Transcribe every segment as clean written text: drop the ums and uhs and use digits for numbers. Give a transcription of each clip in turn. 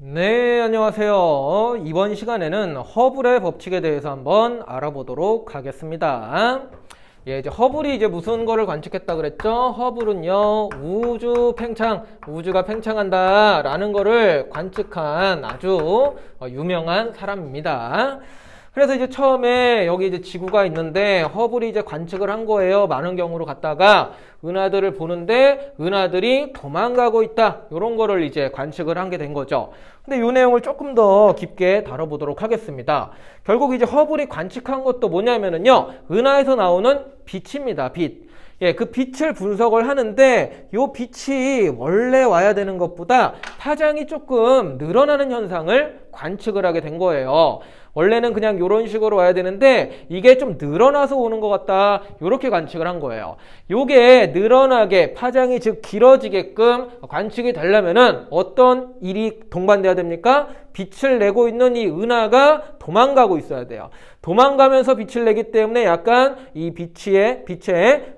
네, 안녕하세요. 이번 시간에는 허블의 법칙에 대해서 한번 알아보도록 하겠습니다. 이제 허블이 무슨 거를 관측했다 그랬죠? 허블은요, 우주 팽창, 우주가 팽창한다라는 거를 관측한 아주 유명한 사람입니다. 그래서 처음에 여기 지구가 있는데 허블이 관측을 한 거예요. 많은 경우로 갔다가 은하들을 보는데 은하들이 도망가고 있다. 이런 거를 관측을 한 게 된 거죠. 근데 이 내용을 조금 더 깊게 다뤄보도록 하겠습니다. 결국 허블이 관측한 것도 뭐냐면은요, 은하에서 나오는 빛입니다. 빛. 그 빛을 분석을 하는데 이 빛이 원래 와야 되는 것보다 파장이 조금 늘어나는 현상을 관측을 하게 된 거예요. 원래는 그냥 이런 식으로 와야 되는데 이게 좀 늘어나서 오는 것 같다. 이렇게 관측을 한 거예요. 이게 늘어나게 파장이 즉 길어지게끔 관측이 되려면은 어떤 일이 동반돼야 됩니까? 빛을 내고 있는 이 은하가 도망가고 있어야 돼요. 도망가면서 빛을 내기 때문에 약간 이 빛의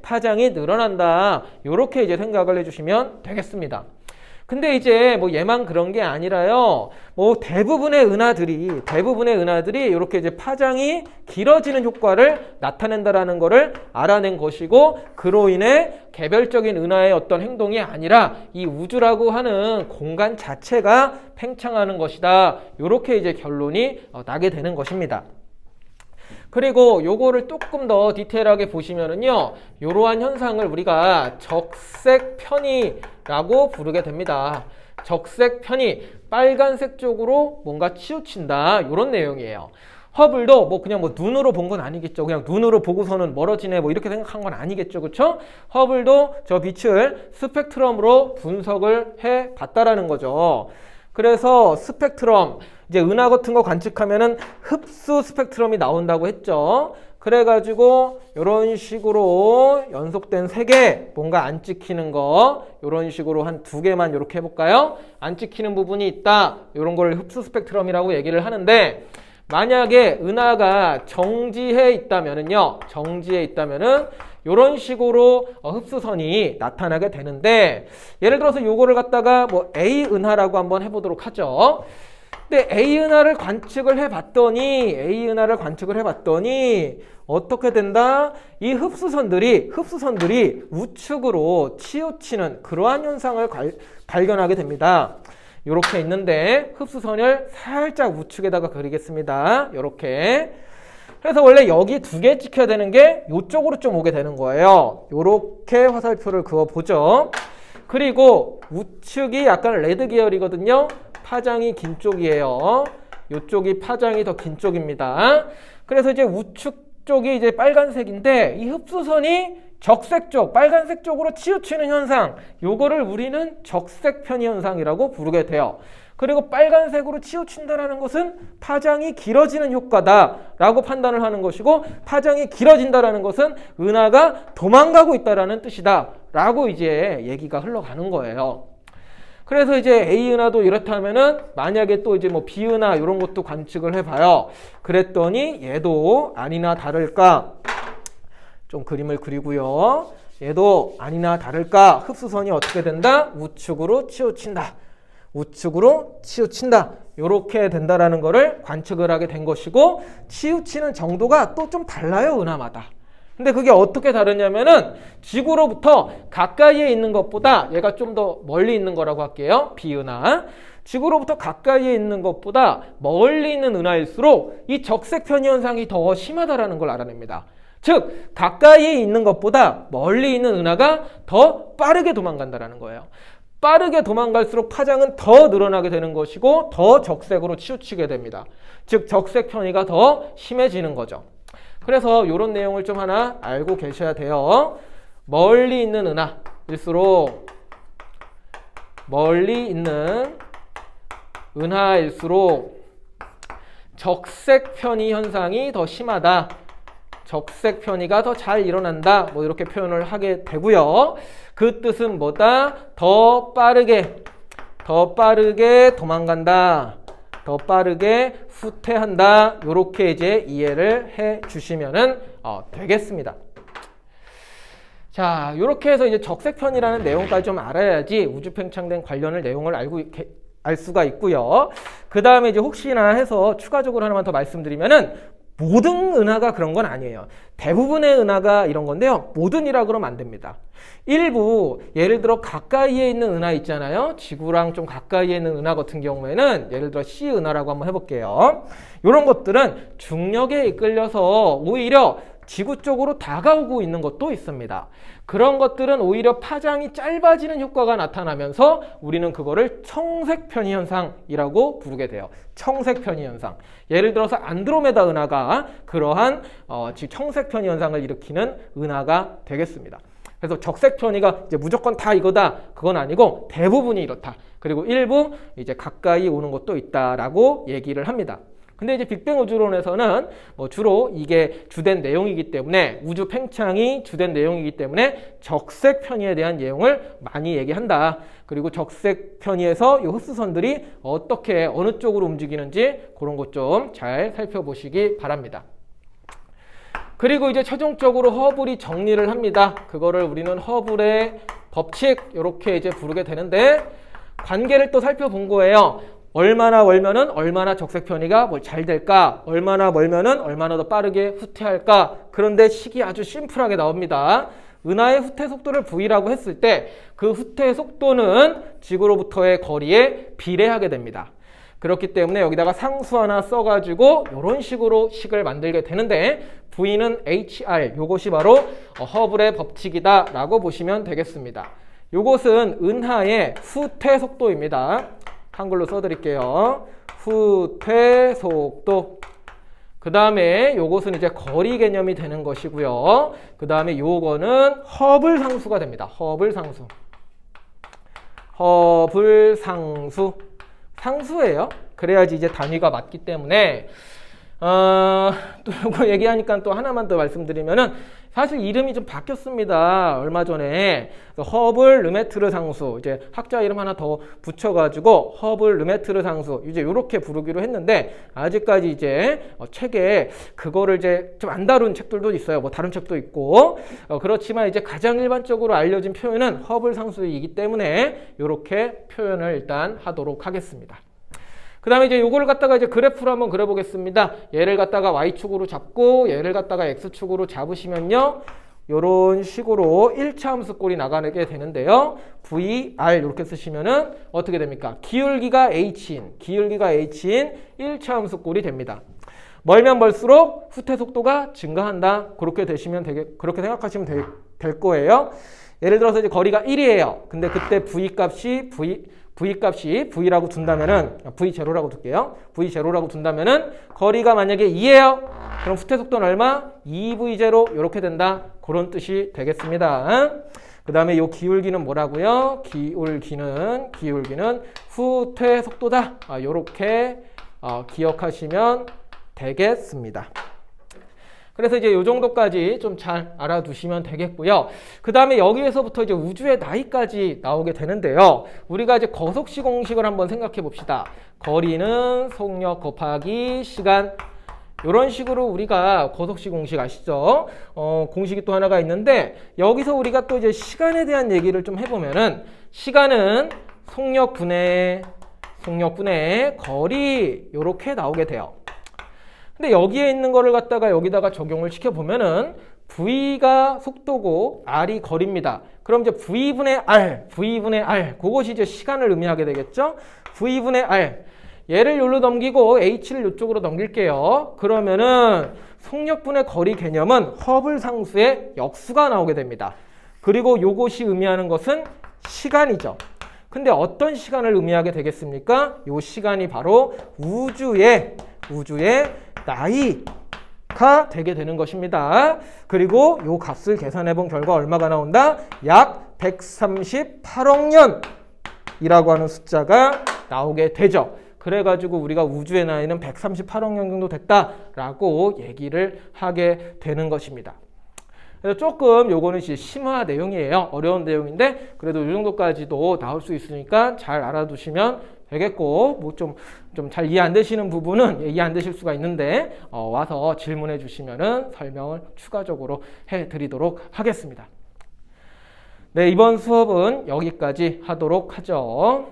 파장이 늘어난다. 이렇게 생각을 해주시면 되겠습니다. 근데 얘만 그런 게 아니라요. 대부분의 은하들이 이렇게 파장이 길어지는 효과를 나타낸다라는 거를 알아낸 것이고, 그로 인해 개별적인 은하의 어떤 행동이 아니라 이 우주라고 하는 공간 자체가 팽창하는 것이다. 이렇게 결론이 나게 되는 것입니다. 그리고 요거를 조금 더 디테일하게 보시면은요, 이러한 현상을 우리가 적색 편의라고 부르게 됩니다. 적색 편의, 빨간색 쪽으로 뭔가 치우친다, 이런 내용이에요. 허블도 그냥 눈으로 본 건 아니겠죠. 그냥 눈으로 보고서는 멀어지네 이렇게 생각한 건 아니겠죠. 그렇죠? 허블도 저 빛을 스펙트럼으로 분석을 해 봤다라는 거죠. 그래서 스펙트럼, 은하 같은 거 관측하면은 흡수 스펙트럼이 나온다고 했죠. 그래가지고 이런 식으로 연속된 3개 뭔가 안 찍히는 거, 이런 식으로 한 2개만 이렇게 해볼까요? 안 찍히는 부분이 있다. 이런 걸 흡수 스펙트럼이라고 얘기를 하는데, 만약에 은하가 정지해 있다면은요, 이런 식으로 흡수선이 나타나게 되는데, 예를 들어서 요거를 갖다가 A 은하라고 한번 해보도록 하죠. 근데 A 은하를 관측을 해봤더니 어떻게 된다? 이 흡수선들이 우측으로 치우치는 그러한 현상을 발견하게 됩니다. 이렇게 있는데 흡수선을 살짝 우측에다가 그리겠습니다. 이렇게. 그래서 원래 여기 2개 찍혀야 되는 게 이쪽으로 좀 오게 되는 거예요. 이렇게 화살표를 그어보죠. 그리고 우측이 약간 레드 계열이거든요. 파장이 긴 쪽이에요. 이쪽이 파장이 더 긴 쪽입니다. 그래서 우측 쪽이 빨간색인데 이 흡수선이 적색 쪽, 빨간색 쪽으로 치우치는 현상, 요거를 우리는 적색 편의 현상이라고 부르게 돼요. 그리고 빨간색으로 치우친다라는 것은 파장이 길어지는 효과다라고 판단을 하는 것이고, 파장이 길어진다라는 것은 은하가 도망가고 있다라는 뜻이다라고 얘기가 흘러가는 거예요. 그래서 A 은하도 이렇다면은 만약에 또 B 은하 이런 것도 관측을 해봐요. 그랬더니 얘도 아니나 다를까, 좀 그림을 그리고요. 얘도 아니나 다를까 흡수선이 어떻게 된다? 우측으로 치우친다. 이렇게 된다라는 거를 관측을 하게 된 것이고, 치우치는 정도가 또 좀 달라요, 은하마다. 근데 그게 어떻게 다르냐면은 지구로부터 가까이에 있는 것보다, 얘가 좀 더 멀리 있는 거라고 할게요. B은하. 지구로부터 가까이에 있는 것보다 멀리 있는 은하일수록 이 적색 편의 현상이 더 심하다라는 걸 알아냅니다. 즉, 가까이에 있는 것보다 멀리 있는 은하가 더 빠르게 도망간다라는 거예요. 빠르게 도망갈수록 파장은 더 늘어나게 되는 것이고 더 적색으로 치우치게 됩니다. 즉, 적색 편의가 더 심해지는 거죠. 그래서 이런 내용을 좀 하나 알고 계셔야 돼요. 멀리 있는 은하일수록 적색 편의 현상이 더 심하다. 적색 편의가 더 잘 일어난다. 이렇게 표현을 하게 되고요. 그 뜻은 뭐다? 더 빠르게 도망간다. 더 빠르게 후퇴한다. 이렇게 이해를 해 주시면 되겠습니다. 자, 이렇게 해서 적색편이라는 내용까지 좀 알아야지 우주 팽창된 관련을 내용을 알고 알 수가 있고요. 그 다음에 이제 혹시나 해서 추가적으로 하나만 더 말씀드리면은 모든 은하가 그런 건 아니에요. 대부분의 은하가 이런 건데요. 모든이라 그러면 안 됩니다. 일부 예를 들어 가까이에 있는 은하 있잖아요. 지구랑 좀 가까이에 있는 은하 같은 경우에는 예를 들어 C 은하라고 한번 해볼게요. 이런 것들은 중력에 이끌려서 오히려 지구 쪽으로 다가오고 있는 것도 있습니다. 그런 것들은 오히려 파장이 짧아지는 효과가 나타나면서 우리는 그거를 청색 편의 현상이라고 부르게 돼요. 청색 편의 현상. 예를 들어서 안드로메다 은하가 그러한 청색 편의 현상을 일으키는 은하가 되겠습니다. 그래서 적색 편의가 이제 무조건 다 이거다, 그건 아니고 대부분이 이렇다. 그리고 일부 이제 가까이 오는 것도 있다라고 얘기를 합니다. 근데 이제 빅뱅 우주론에서는 주로 이게 주된 내용이기 때문에, 우주 팽창이 주된 내용이기 때문에 적색 편의에 대한 내용을 많이 얘기한다. 그리고 적색 편의에서 이 흡수선들이 어떻게 어느 쪽으로 움직이는지 그런 것 좀 잘 살펴보시기 바랍니다. 그리고 이제 최종적으로 허블이 정리를 합니다. 그거를 우리는 허블의 법칙 이렇게 이제 부르게 되는데, 관계를 또 살펴본 거예요. 얼마나 멀면은 얼마나 적색 편의가 잘 될까? 얼마나 멀면은 얼마나 더 빠르게 후퇴할까? 그런데 식이 아주 심플하게 나옵니다. 은하의 후퇴 속도를 V라고 했을 때 그 후퇴 속도는 지구로부터의 거리에 비례하게 됩니다. 그렇기 때문에 여기다가 상수 하나 써가지고 이런 식으로 식을 만들게 되는데, V는 HR, 요것이 바로 허블의 법칙이다 라고 보시면 되겠습니다. 요것은 은하의 후퇴 속도입니다. 한글로 써드릴게요. 후퇴 속도. 그 다음에 요것은 이제 거리 개념이 되는 것이고요. 그 다음에 요거는 허블 상수가 됩니다. 허블 상수. 허블 상수. 상수예요. 그래야지 이제 단위가 맞기 때문에, 또 이거 얘기하니까 또 하나만 더 말씀드리면은, 사실 이름이 좀 바뀌었습니다. 얼마 전에 허블 르메트르 상수, 이제 학자 이름 하나 더 붙여가지고 허블 르메트르 상수 이제 이렇게 부르기로 했는데, 아직까지 이제 책에 그거를 이제 좀 안 다룬 책들도 있어요. 다른 책도 있고, 그렇지만 이제 가장 일반적으로 알려진 표현은 허블 상수이기 때문에 이렇게 표현을 일단 하도록 하겠습니다. 그 다음에 이제 요거를 갖다가 이제 그래프로 한번 그려보겠습니다. 얘를 갖다가 Y축으로 잡고 얘를 갖다가 X축으로 잡으시면요, 요런 식으로 1차 함수꼴이 나가게 되는데요. VR 이렇게 쓰시면은 어떻게 됩니까? 기울기가 H인 1차 함수꼴이 됩니다. 멀면 멀수록 후퇴 속도가 증가한다. 그렇게 그렇게 생각하시면 될 거예요. 예를 들어서 이제 거리가 1이에요. 근데 그때 V 값이 V라고 둔다면은, V0라고 둘게요. V0라고 둔다면은, 거리가 만약에 2예요. 그럼 후퇴 속도는 얼마? 2V0 이렇게 된다. 그런 뜻이 되겠습니다. 그 다음에 이 기울기는 뭐라고요? 기울기는 후퇴 속도다. 이렇게 기억하시면 되겠습니다. 그래서 이제 이 정도까지 좀 잘 알아두시면 되겠고요. 그 다음에 여기에서부터 이제 우주의 나이까지 나오게 되는데요. 우리가 이제 거속시 공식을 한번 생각해 봅시다. 거리는 속력 곱하기 시간. 이런 식으로 우리가 거속시 공식 아시죠? 공식이 또 하나가 있는데, 여기서 우리가 또 이제 시간에 대한 얘기를 좀 해보면은, 시간은 속력분의 거리 이렇게 나오게 돼요. 근데 여기에 있는 거를 갖다가 여기다가 적용을 시켜보면은 V가 속도고 R이 거리입니다. 그럼 이제 V분의 R, 그것이 이제 시간을 의미하게 되겠죠? V분의 R. 얘를 여기로 넘기고 H를 이쪽으로 넘길게요. 그러면은 속력분의 거리 개념은 허블 상수의 역수가 나오게 됩니다. 그리고 요것이 의미하는 것은 시간이죠. 근데 어떤 시간을 의미하게 되겠습니까? 요 시간이 바로 우주의 나이가 되게 되는 것입니다. 그리고 요 값을 계산해 본 결과 얼마가 나온다? 약 138억 년이라고 하는 숫자가 나오게 되죠. 그래가지고 우리가 우주의 나이는 138억 년 정도 됐다라고 얘기를 하게 되는 것입니다. 그래서 조금 요거는 심화 내용이에요. 어려운 내용인데 그래도 이 정도까지도 나올 수 있으니까 잘 알아두시면 되겠고, 뭐 좀 잘 이해 안 되시는 부분은 이해 안 되실 수가 있는데 와서 질문해 주시면은 설명을 추가적으로 해 드리도록 하겠습니다. 네, 이번 수업은 여기까지 하도록 하죠.